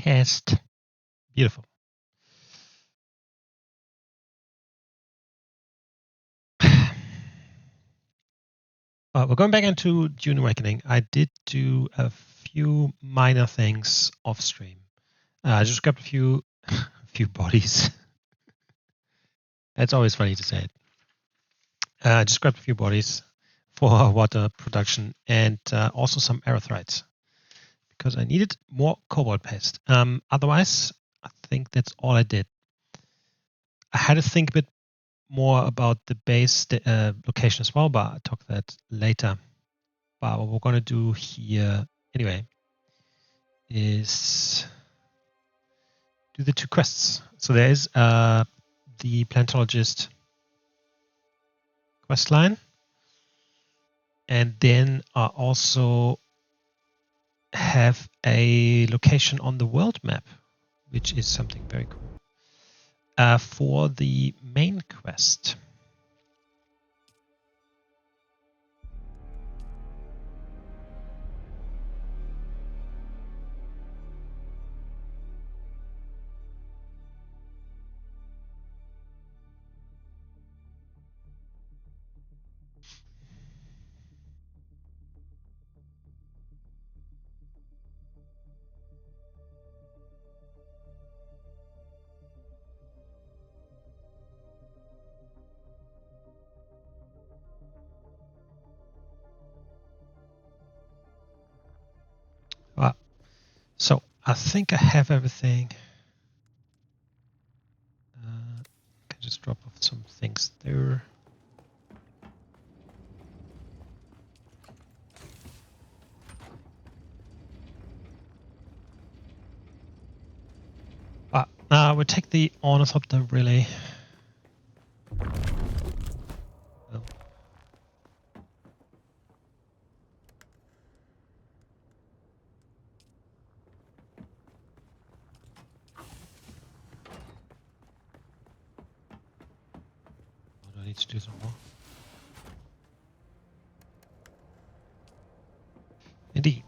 Test. Beautiful. We're going back into Dune Awakening. I did do a few minor things off stream. I just grabbed a few bodies. It's always funny to say it. I just grabbed a few bodies for water production and also some erythrites because I needed more cobalt paste. Otherwise, I think that's all I did. I had to think a bit more about the base location as well, but I'll talk that later. But what we're going to do here anyway is do the two quests. So there is the planetologist quest line, and then I also have a location on the world map, which is something very cool for the main quest. So I think I have everything. Can just drop off some things there. We'll take the ornithopter relay. Oh. I need to do some more. Indeed.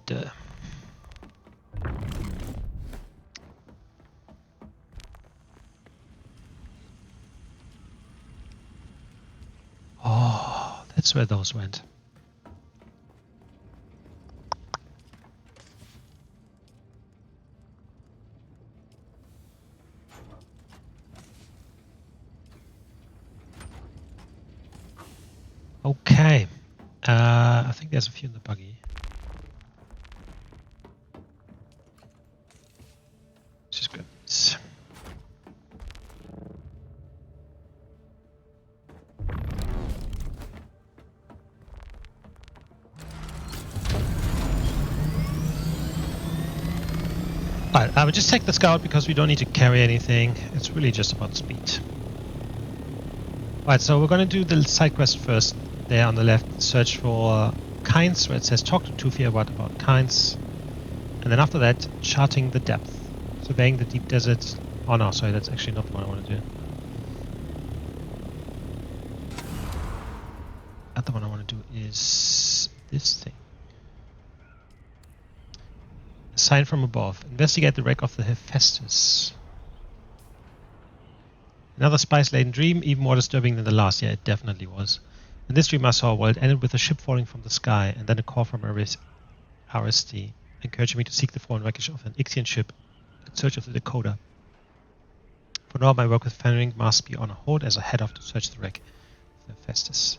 Oh, that's where those went. Okay. I think there's a few in the buggy. Just grab these. Alright, I will just take the scout because we don't need to carry anything. It's really just about speed. Alright, so we're going to do the side quest first. There on the left, search for Kynes, where it says talk to Tufia about Kynes. And then after that, charting the depth. Surveying the deep desert. Oh no, sorry, that's actually not what I want to do. The other one I want to do is this thing. A sign from above. Investigate the wreck of the Hephaestus. Another spice-laden dream, even more disturbing than the last. Yeah, it definitely was. In this dream I saw, well, it ended with a ship falling from the sky, and then a call from RST, encouraging me to seek the fallen wreckage of an Ixian ship in search of the Dakota. For now, my work with Fenring must be on hold as I head off to search the wreck of the Hephaestus.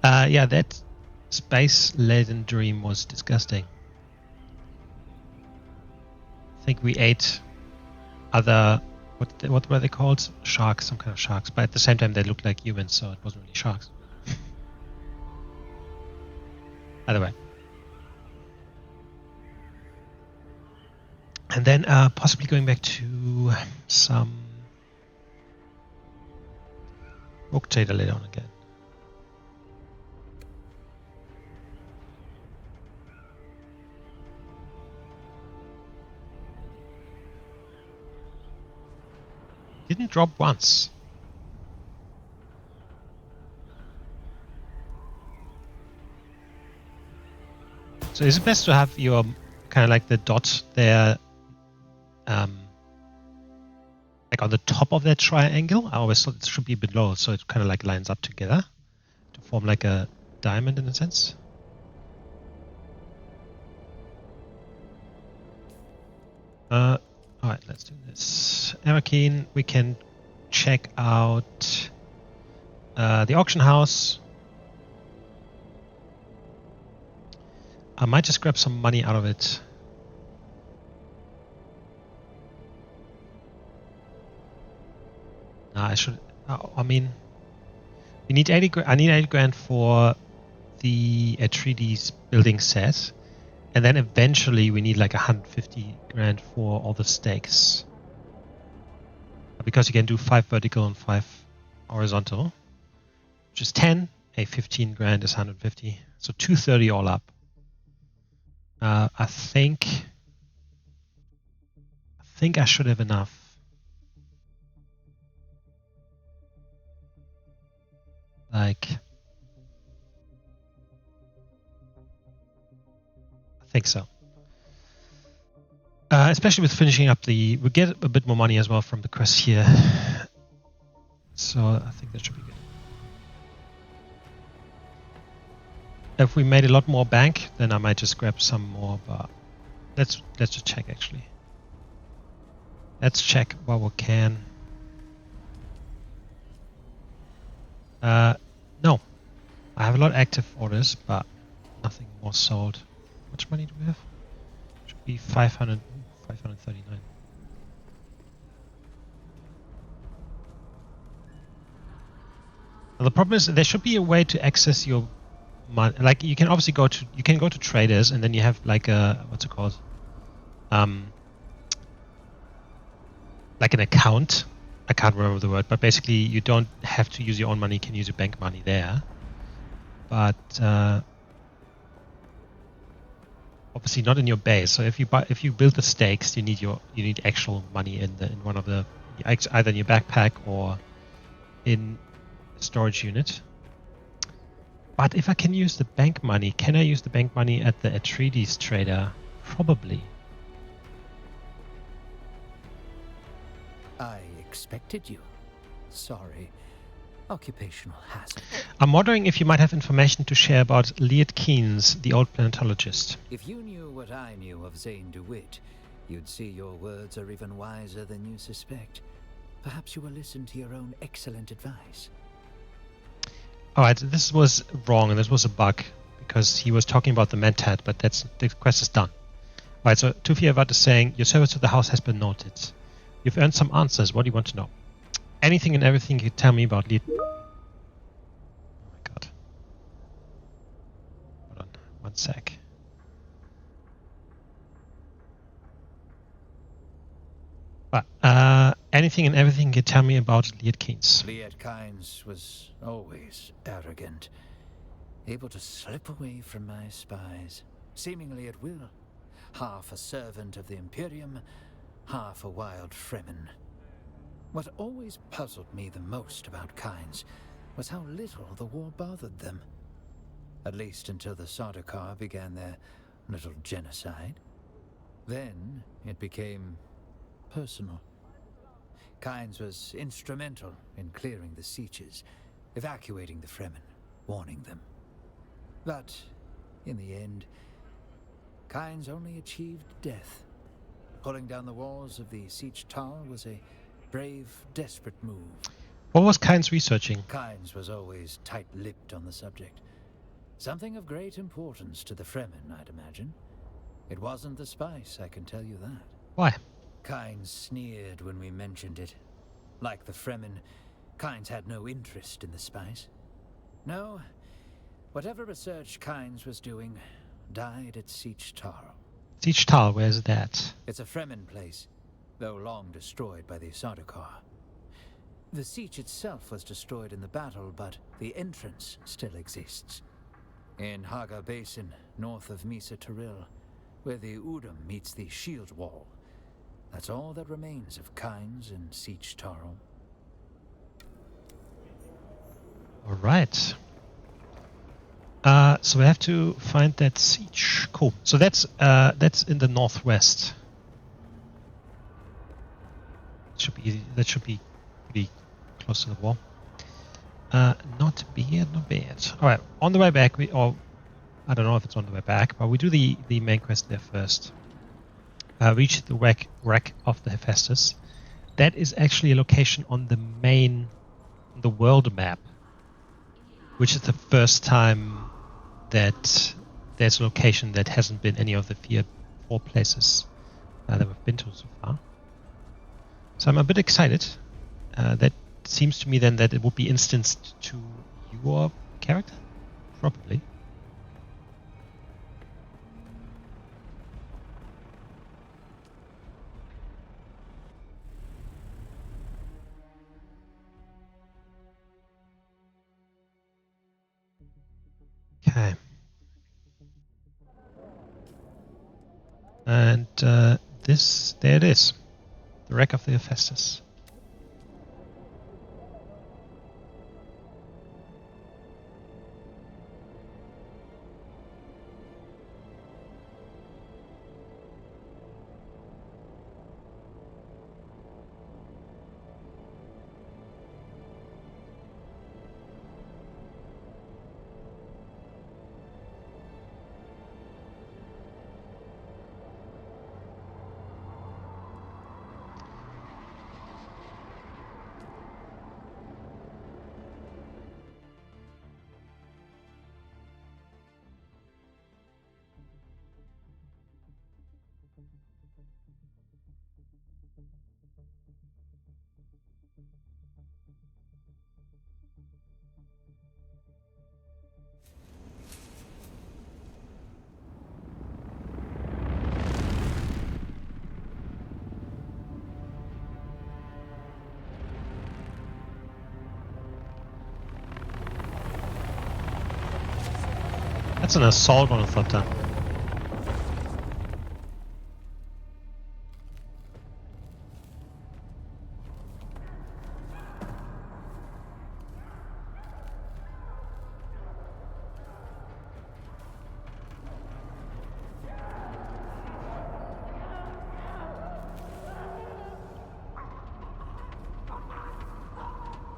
Yeah, that space-laden dream was disgusting. I think we ate other... What were they called? Sharks, some kind of sharks. But at the same time, they looked like humans, so it wasn't really sharks. Either way. And then possibly going back to some rogue trader later on again. Didn't drop once. So is it best to have your kind of like the dot there like on the top of that triangle. I always thought it should be below, so it kind of like lines up together to form like a diamond in a sense. Alright, let's do this. Arrakeen, we can check out the auction house. I might just grab some money out of it. Nah, I should. I mean, we need 80. I need 80 grand for the 3D's building set, and then eventually we need like 150 grand for all the stakes. Because you can do 5 vertical and 5 horizontal, which is 10. 15 grand is 150, so 230 all up. I think I should have enough. Like, I think so. Especially with finishing up we get a bit more money as well from the quest here. So I think that should be good. If we made a lot more bank, then I might just grab some more, but let's just check actually. Let's check what we can. No. I have a lot of active orders, but nothing more sold. How much money do we have? Should be 539. Now the problem is there should be a way to access your money. Like you can obviously go to traders, and then you have like a what's it called? Like an account. I can't remember the word, but basically you don't have to use your own money. You can use your bank money there. But obviously not in your base. So if you build the stakes, you need actual money in one of the either in your backpack or in a storage unit. But if I can use the bank money, can I use the bank money at the Atreides trader? Probably. I expected you. Sorry. Occupational hazard. I'm wondering if you might have information to share about Kynes, the old planetologist. If you knew what I knew of Zane DeWitt, you'd see your words are even wiser than you suspect. Perhaps you will listen to your own excellent advice. Alright, this was wrong and this was a bug because he was talking about the Mentat, but the quest is done. Alright, so Tufiavat is saying, your service to the house has been noted. You've earned some answers. What do you want to know? Anything and everything you tell me about Lead. Oh my god. Hold on, 1 sec. But anything and everything you tell me about Liet Kynes. Liet Kynes was always arrogant, able to slip away from my spies, seemingly at will. Half a servant of the Imperium, half a wild Fremen. What always puzzled me the most about Kynes was how little the war bothered them. At least until the Sardaukar began their little genocide. Then it became personal. Kynes was instrumental in clearing the Sieges, evacuating the Fremen, warning them. But in the end, Kynes only achieved death. Pulling down the walls of the Siege Tower was a brave, desperate move. What was Kynes researching? Kynes was always tight-lipped on the subject. Something of great importance to the Fremen, I'd imagine. It wasn't the spice, I can tell you that. Why? Kynes sneered when we mentioned it. Like the Fremen, Kynes had no interest in the spice. No, whatever research Kynes was doing died at Siege Tower. Siege Tower, where's that? It's a Fremen place, though long destroyed by the Sardaukar. The siege itself was destroyed in the battle, but the entrance still exists. In Haga Basin, north of Misa Tiril, where the Udum meets the shield wall. That's all that remains of Kynes and Siege Tower. Alright. So we have to find that siege. Cool. So that's in the northwest. should be easy. That should be pretty close to the wall. Not bad, not bad. All right, on the way back, I don't know if it's on the way back, but we do the main quest there first. Reach the wreck of the Hephaestus. That is actually a location on the world map, which is the first time that there's a location that hasn't been any of the four places that we've been to so far. So I'm a bit excited. That seems to me then that it would be instanced to your character, probably. Okay. And there it is. The wreck of the Hephaestus. That's an assault ornithopter.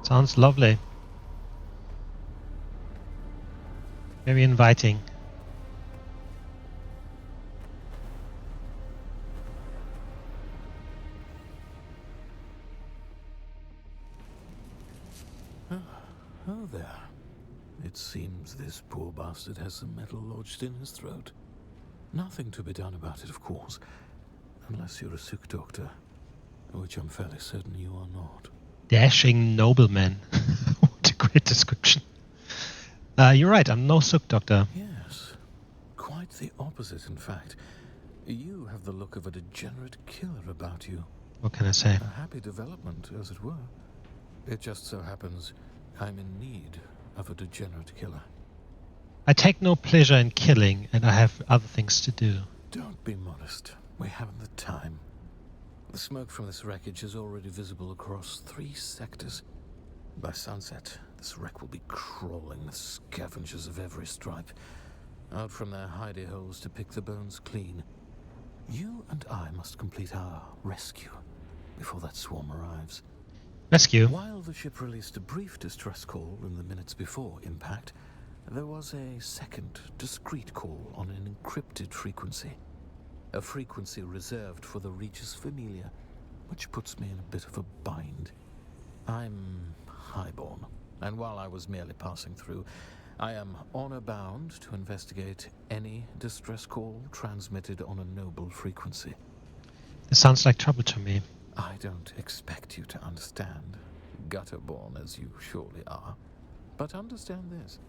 Sounds lovely. Very inviting. Oh there. It seems this poor bastard has some metal lodged in his throat. Nothing to be done about it, of course. Unless you're a sick doctor. Which I'm fairly certain you are not. Dashing nobleman. What a great description. You're right, I'm no sook doctor. Yes. Quite the opposite, in fact. You have the look of a degenerate killer about you. What can I say? A happy development, as it were. It just so happens I'm in need of a degenerate killer. I take no pleasure in killing, and I have other things to do. Don't be modest. We haven't the time. The smoke from this wreckage is already visible across 3 sectors. By sunset, this wreck will be crawling with scavengers of every stripe, out from their hidey holes to pick the bones clean. You and I must complete our rescue before that swarm arrives. Rescue? While the ship released a brief distress call in the minutes before impact, there was a second, discreet call on an encrypted frequency. A frequency reserved for the Regis Familia, which puts me in a bit of a bind. I'm highborn, and while I was merely passing through, I am honor-bound to investigate any distress call transmitted on a noble frequency. This sounds like trouble to me. I don't expect you to understand, gutter-born as you surely are, but understand this.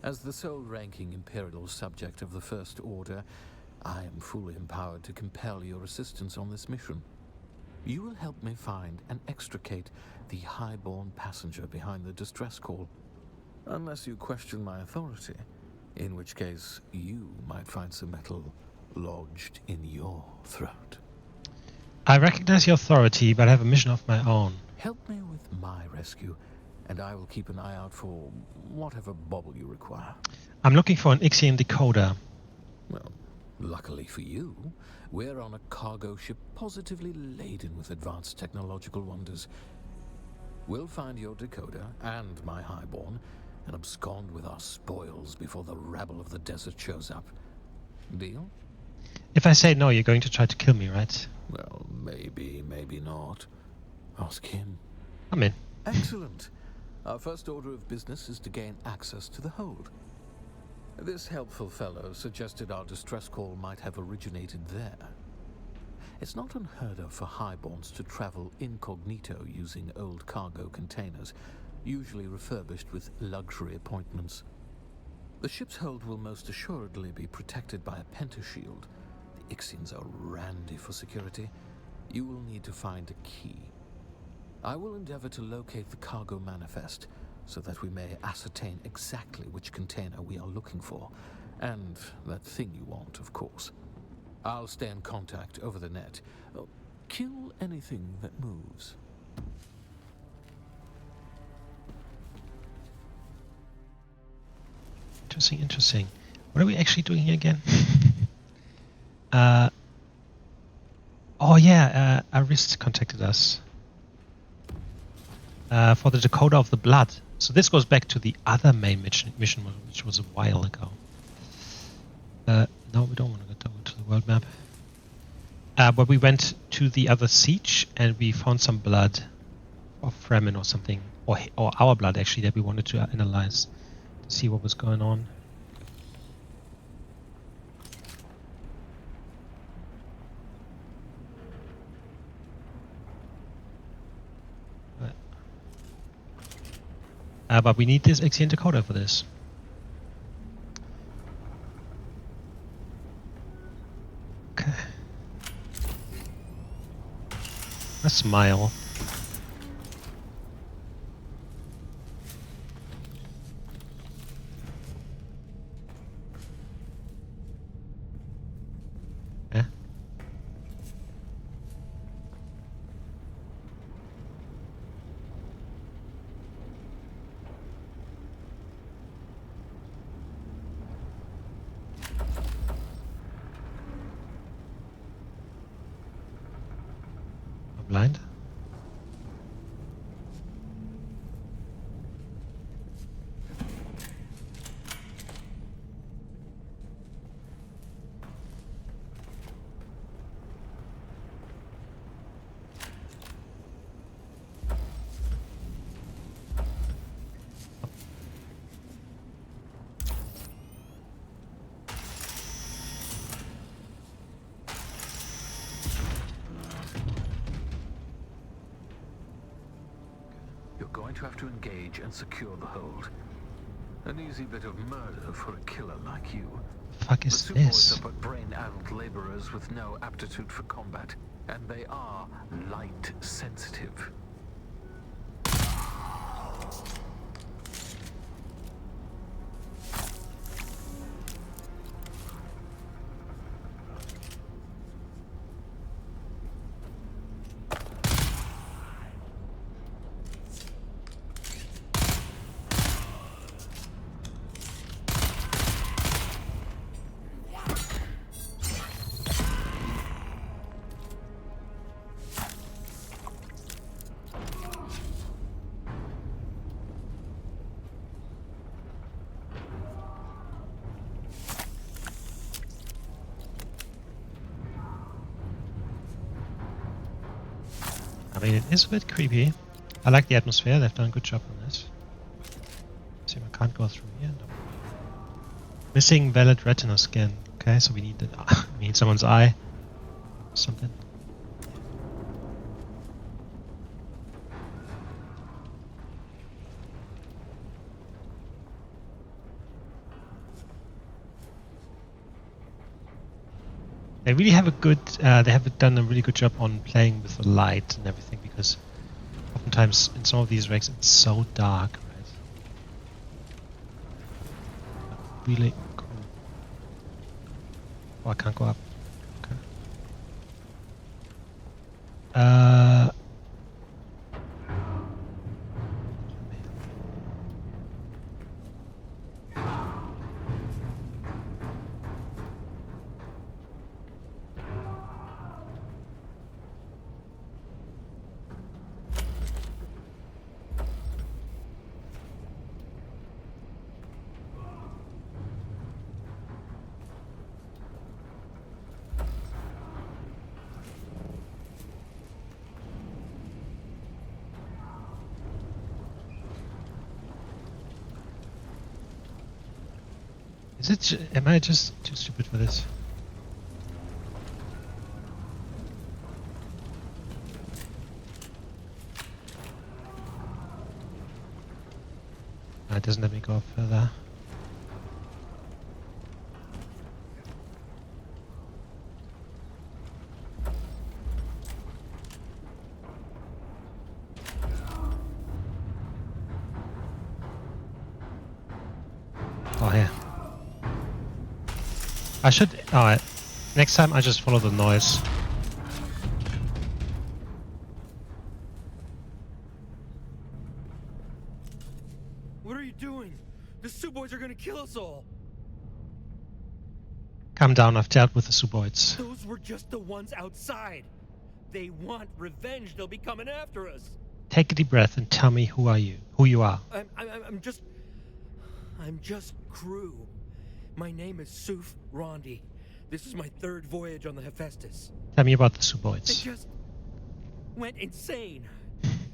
As the sole-ranking Imperial subject of the First Order, I am fully empowered to compel your assistance on this mission. You will help me find and extricate the highborn passenger behind the distress call. Unless you question my authority, in which case you might find some metal lodged in your throat. I recognize your authority, but I have a mission of my own. Help me with my rescue, and I will keep an eye out for whatever bauble you require. I'm looking for an Ixian decoder. Well, Luckily for you, we're on a cargo ship positively laden with advanced technological wonders. We'll find your decoder and my highborn and abscond with our spoils before the rabble of the desert shows up. Deal? If I say no, you're going to try to kill me, right? Well, maybe, maybe not. Ask him. I'm in. Excellent. Our first order of business is to gain access to the hold. This helpful fellow suggested our distress call might have originated there. It's not unheard of for highborns to travel incognito using old cargo containers, usually refurbished with luxury appointments. The ship's hold will most assuredly be protected by a pentashield. The Ixians are randy for security. You will need to find a key. I will endeavor to locate the cargo manifest, so that we may ascertain exactly which container we are looking for, and that thing you want, of course. I'll stay in contact over the net. Kill anything that moves. Interesting. What are we actually doing here again? Arist contacted us for the decoder of the blood. So this goes back to the other main mission which was a while ago. No, we don't want to go to the world map. But we went to the other siege and we found some blood of Fremen or something, or our blood actually, that we wanted to analyze to see what was going on. But we need this Ixian decoder for this. Okay. A smile. Eh? I'm blind. Going to have to engage and secure the hold. An easy bit of murder for a killer like you. Fuck is the this? Suboids are but brain-addled laborers with no aptitude for combat, and they are light sensitive. I mean, it is a bit creepy. I like the atmosphere. They've done a good job on this. See, I can't go through here. No. Missing valid retina scan. Okay, so we need we need someone's eye. Something. They really have a good. They have done a really good job on playing with the light and everything, because oftentimes in some of these wrecks it's so dark, right? Really cool. Oh, I can't go up. Okay. Is it? Am I just too stupid for this? No, it doesn't let me go further. Oh, here. I should... Alright. Next time I just follow the noise. What are you doing? The Suboids are gonna kill us all! Calm down, I've dealt with the Suboids. Those were just the ones outside! They want revenge, they'll be coming after us! Take a deep breath and tell me who you are. I'm just crew. My name is Suf Rondi. This is my 3rd voyage on the Hephaestus. Tell me about the They Suboids. just went insane.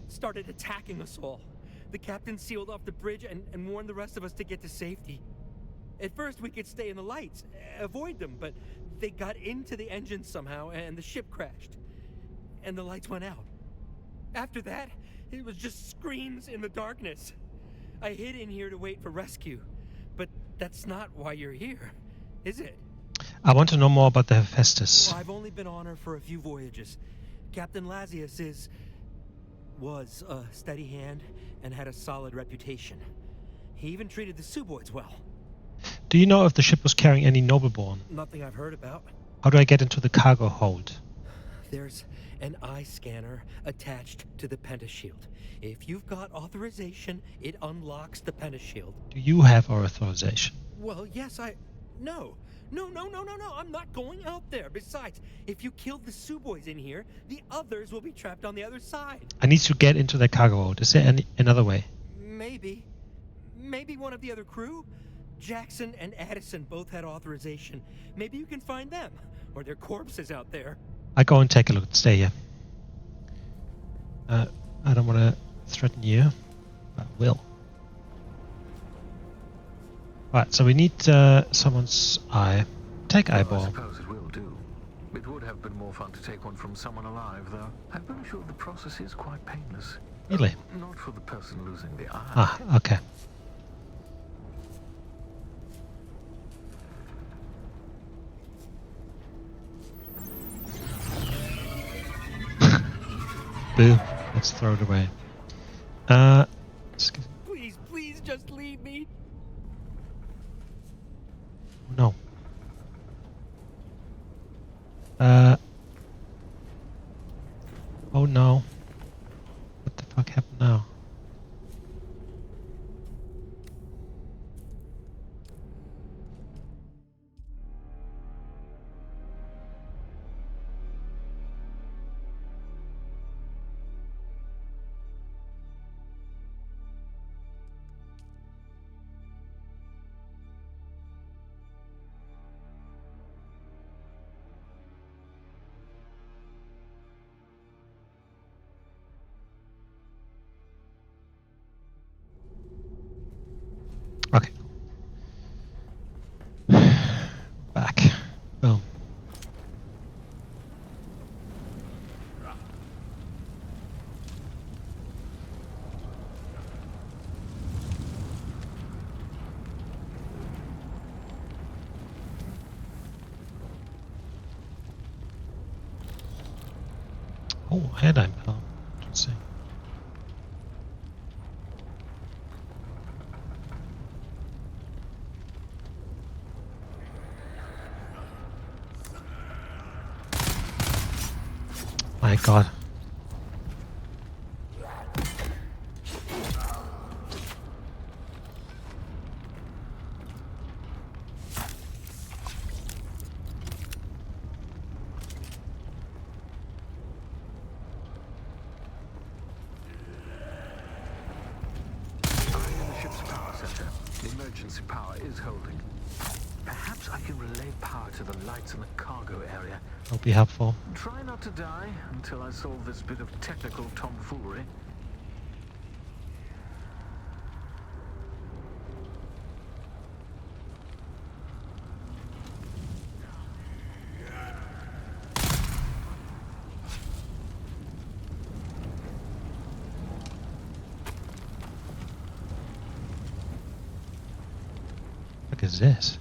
Started attacking us all. The captain sealed off the bridge and warned the rest of us to get to safety. At first we could stay in the lights, avoid them, but they got into the engine somehow and the ship crashed. And the lights went out. After that, it was just screams in the darkness. I hid in here to wait for rescue, but that's not why you're here, is it? I want to know more about the Hephaestus. Well, I've only been on her for a few voyages. Captain Lazius was a steady hand and had a solid reputation. He even treated the Suboids well. Do you know if the ship was carrying any nobleborn? Nothing I've heard about. How do I get into the cargo hold? There's an eye scanner attached to the pentashield. If you've got authorization, it unlocks the pentashield. Do you have our authorization? Well, yes, No, I'm not going out there. Besides, if you kill the Suboids in here, the others will be trapped on the other side. I need to get into the cargo hold. Is there another way? Maybe one of the other crew? Jackson and Addison both had authorization. Maybe you can find them, or their corpses out there. I go and take a look. Stay here. I don't want to threaten you, but I will. Right, so we need someone's eye. Take eyeball. I suppose it will do. It would have been more fun to take one from someone alive, though. I'm pretty sure the process is quite painless. Really? Not for the person losing the eye. Ah, okay. Boo. Let's throw it away. Please, just leave me. No. Oh no. What the fuck happened now? Okay. Back. Boom. Oh, headline palm. Interesting. My God. I'm in the ship's power center. The emergency power is holding. Perhaps I can relay power to the lights in the cargo area. That'll be helpful. Try not to die until I solve this bit of technical tomfoolery. is this?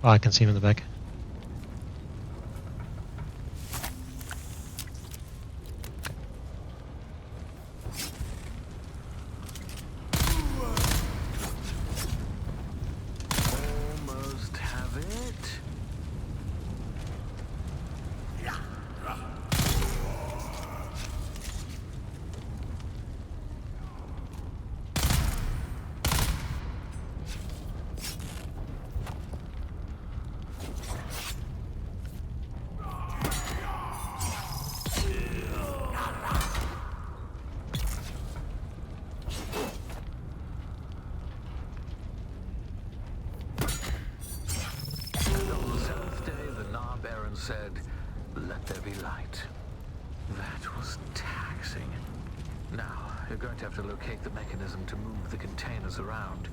Oh, I can see him in the back. Almost have it. Said, "Let there be light." That was taxing. Now, you're going to have to locate the mechanism to move the containers around.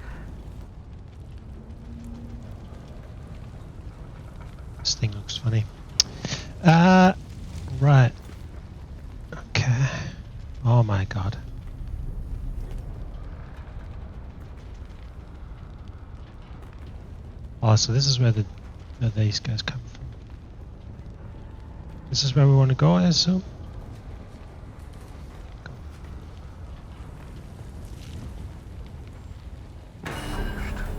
This thing looks funny. Right. Okay. Oh my god. Oh, so this is where these guys come from. This is where we want to go, I assume? I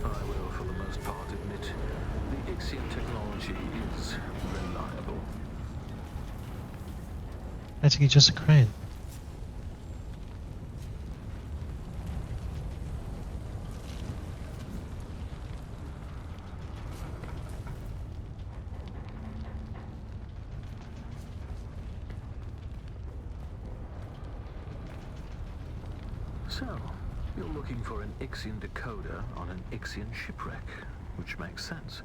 will, for the most part, admit the Ixian technology is reliable. Actually, just a crane. So, you're looking for an Ixian decoder on an Ixian shipwreck, which makes sense.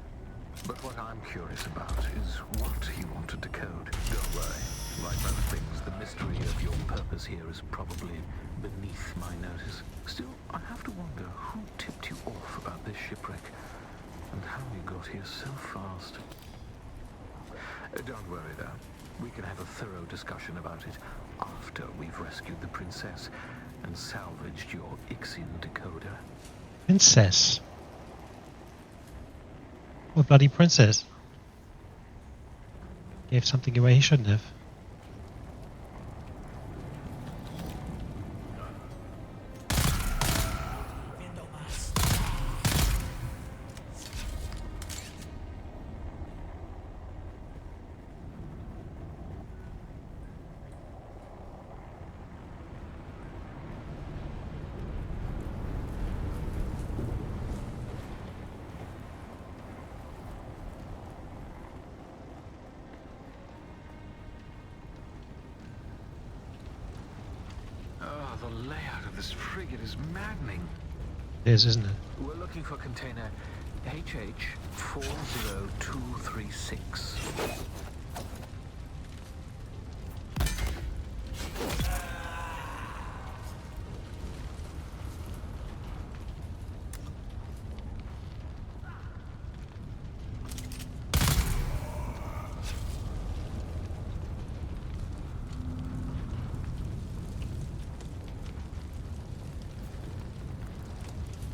But what I'm curious about is what you want to decode. Don't worry. Like most things, the mystery of your purpose here is probably beneath my notice. Still, I have to wonder who tipped you off about this shipwreck and how you got here so fast. Don't worry, though. We can have a thorough discussion about it after we've rescued the princess and salvaged your Ixian decoder. Princess? What bloody princess? Gave something away he shouldn't have. The layout of this frigate is maddening. It is, isn't it? We're looking for container HH40236.